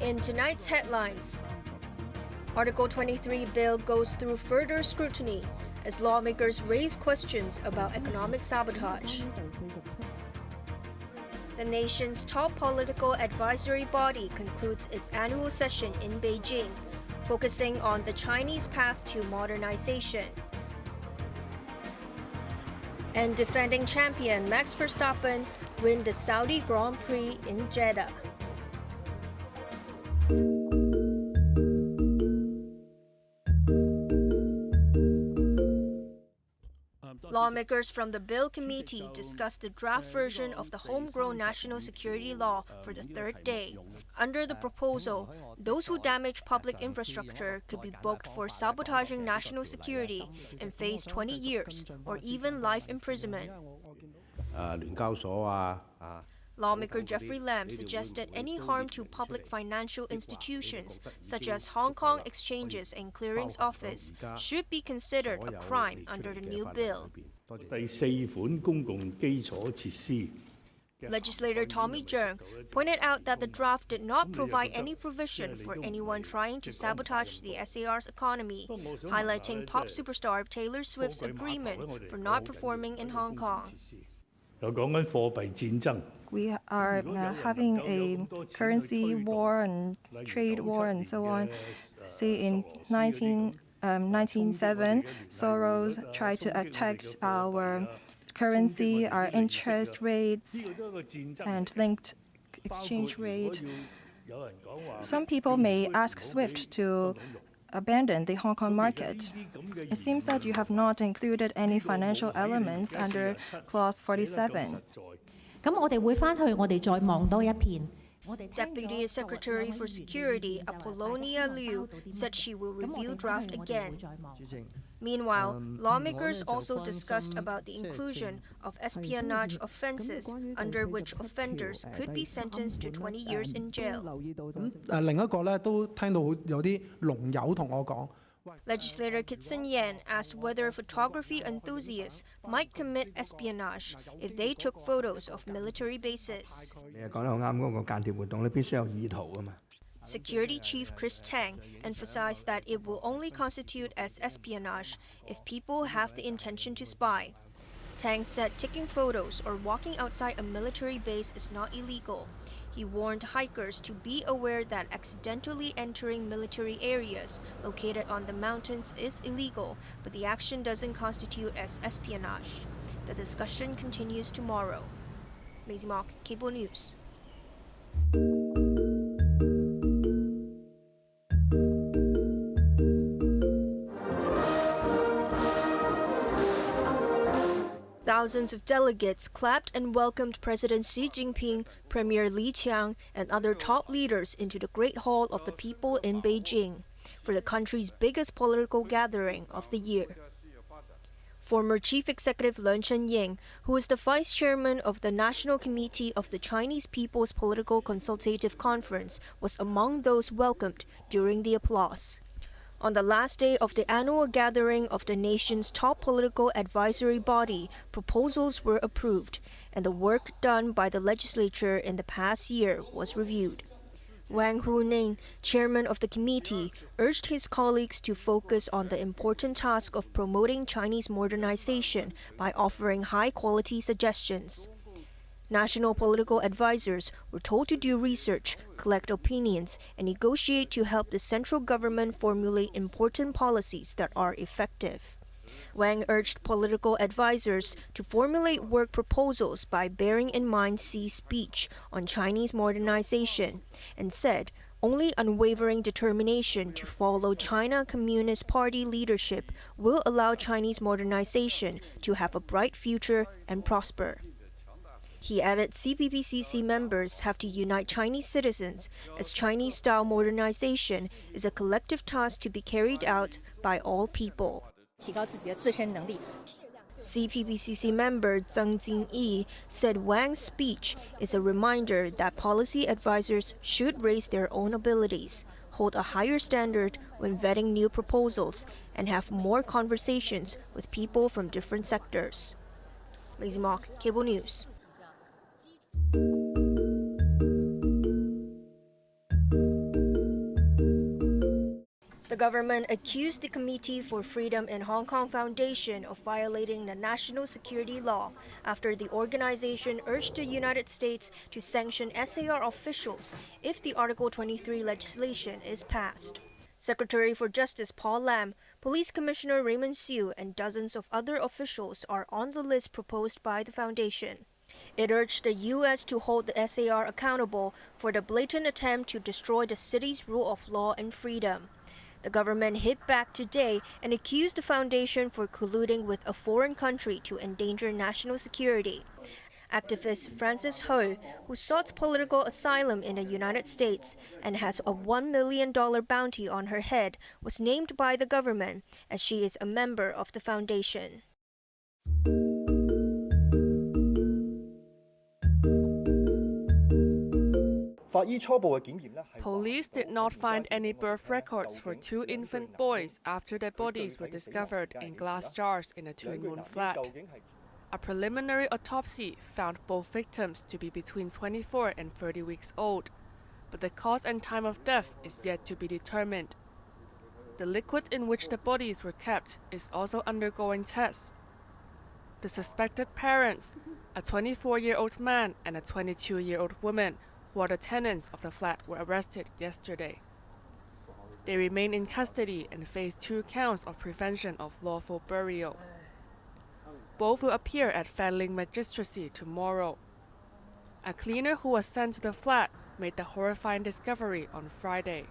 In tonight's headlines, Article 23 bill goes through further scrutiny as lawmakers raise questions about economic sabotage. The nation's top political advisory body concludes its annual session in Beijing, focusing on the Chinese path to modernization. And defending champion Max Verstappen win the Saudi Grand Prix in Jeddah. Lawmakers from the Bill Committee discussed the draft version of the homegrown national security law for the third day. Under the proposal, those who damage public infrastructure could be booked for sabotaging national security and face 20 years or even life imprisonment. Lawmaker Jeffrey Lam suggested any harm to public financial institutions, such as Hong Kong Exchanges and Clearings Office, should be considered a crime under the new bill. Legislator Tommy Cheung pointed out that the draft did not provide any provision for anyone trying to sabotage the SAR's economy, highlighting pop superstar Taylor Swift's agreement for not performing in Hong Kong. We are having a currency war and trade war and so on. See, in 1997, Soros tried to attack our currency, our interest rates, and linked exchange rate. Some people may ask SWIFT to abandon the Hong Kong market. It seems that you have not included any financial elements under Clause 47. Deputy Secretary for Security Apollonia Liu said she will review draft again. Meanwhile, lawmakers also discussed about the inclusion of espionage offenses under which offenders could be sentenced to 20 years in jail. Legislator Kitson Yan asked whether photography enthusiasts might commit espionage if they took photos of military bases. Security Chief Chris Tang emphasized that it will only constitute as espionage if people have the intention to spy. Tang said taking photos or walking outside a military base is not illegal. He warned hikers to be aware that accidentally entering military areas located on the mountains is illegal, but the action doesn't constitute as espionage. The discussion continues tomorrow. Maisie Mock, Cable News. Thousands of delegates clapped and welcomed President Xi Jinping, Premier Li Qiang, and other top leaders into the Great Hall of the People in Beijing for the country's biggest political gathering of the year. Former Chief Executive Leung Chun-ying, who is the Vice Chairman of the National Committee of the Chinese People's Political Consultative Conference, was among those welcomed during the applause. On the last day of the annual gathering of the nation's top political advisory body, proposals were approved, and the work done by the legislature in the past year was reviewed. Wang Huning, chairman of the committee, urged his colleagues to focus on the important task of promoting Chinese modernization by offering high-quality suggestions. National political advisors were told to do research, collect opinions, and negotiate to help the central government formulate important policies that are effective. Wang urged political advisors to formulate work proposals by bearing in mind Xi's speech on Chinese modernization, and said only unwavering determination to follow China Communist Party leadership will allow Chinese modernization to have a bright future and prosper. He added CPPCC members have to unite Chinese citizens, as Chinese-style modernization is a collective task to be carried out by all people. CPPCC member Zheng Jingyi said Wang's speech is a reminder that policy advisors should raise their own abilities, hold a higher standard when vetting new proposals, and have more conversations with people from different sectors. Maisie Mock, Cable News. government accused the Committee for Freedom in Hong Kong Foundation of violating the national security law after the organization urged the United States to sanction SAR officials if the Article 23 legislation is passed. Secretary for Justice Paul Lam, Police Commissioner Raymond Siu, and dozens of other officials are on the list proposed by the foundation. It urged the U.S. to hold the SAR accountable for the blatant attempt to destroy the city's rule of law and freedom. The government hit back today and accused the foundation for colluding with a foreign country to endanger national security. Activist Frances Ho, who sought political asylum in the United States and has a $1 million bounty on her head, was named by the government as she is a member of the foundation. Police did not find any birth records for 2 infant boys after their bodies were discovered in glass jars in a Twin Moon flat. A preliminary autopsy found both victims to be between 24 and 30 weeks old, but the cause and time of death is yet to be determined. The liquid in which the bodies were kept is also undergoing tests. The suspected parents, a 24-year-old man and a 22-year-old woman, who are the tenants of the flat, were arrested yesterday. They remain in custody and face 2 counts of prevention of lawful burial. Both will appear at Fanling Magistracy tomorrow. A cleaner who was sent to the flat made the horrifying discovery on Friday.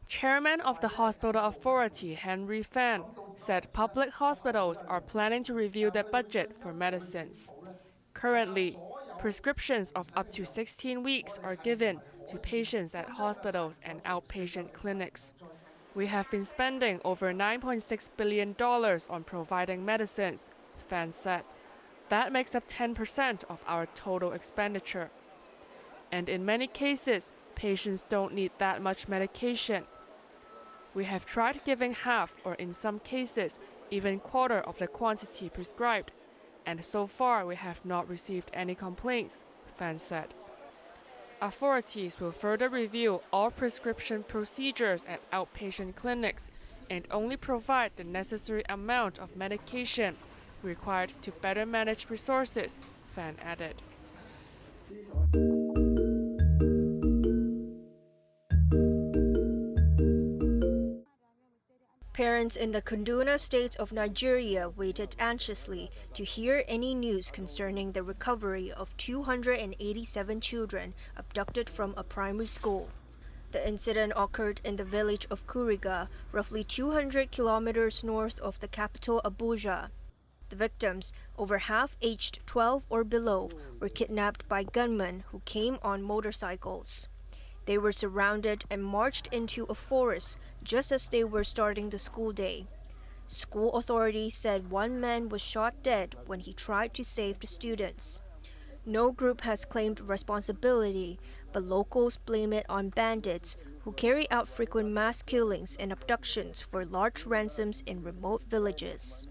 Chairman of the Hospital Authority, Henry Fan, said public hospitals are planning to review their budget for medicines. Currently, prescriptions of up to 16 weeks are given to patients at hospitals and outpatient clinics. We have been spending over $9.6 billion on providing medicines, Fan said. That makes up 10% of our total expenditure. And in many cases, patients don't need that much medication. We have tried giving half, or in some cases, even quarter of the quantity prescribed, and so far we have not received any complaints, Fan said. Authorities will further review all prescription procedures at outpatient clinics and only provide the necessary amount of medication required to better manage resources, Fan added. Parents in the Kaduna state of Nigeria waited anxiously to hear any news concerning the recovery of 287 children abducted from a primary school. The incident occurred in the village of Kuriga, roughly 200 kilometers north of the capital Abuja. The victims, over half aged 12 or below, were kidnapped by gunmen who came on motorcycles. They were surrounded and marched into a forest just as they were starting the school day. School authorities said one man was shot dead when he tried to save the students. No group has claimed responsibility, but locals blame it on bandits who carry out frequent mass killings and abductions for large ransoms in remote villages.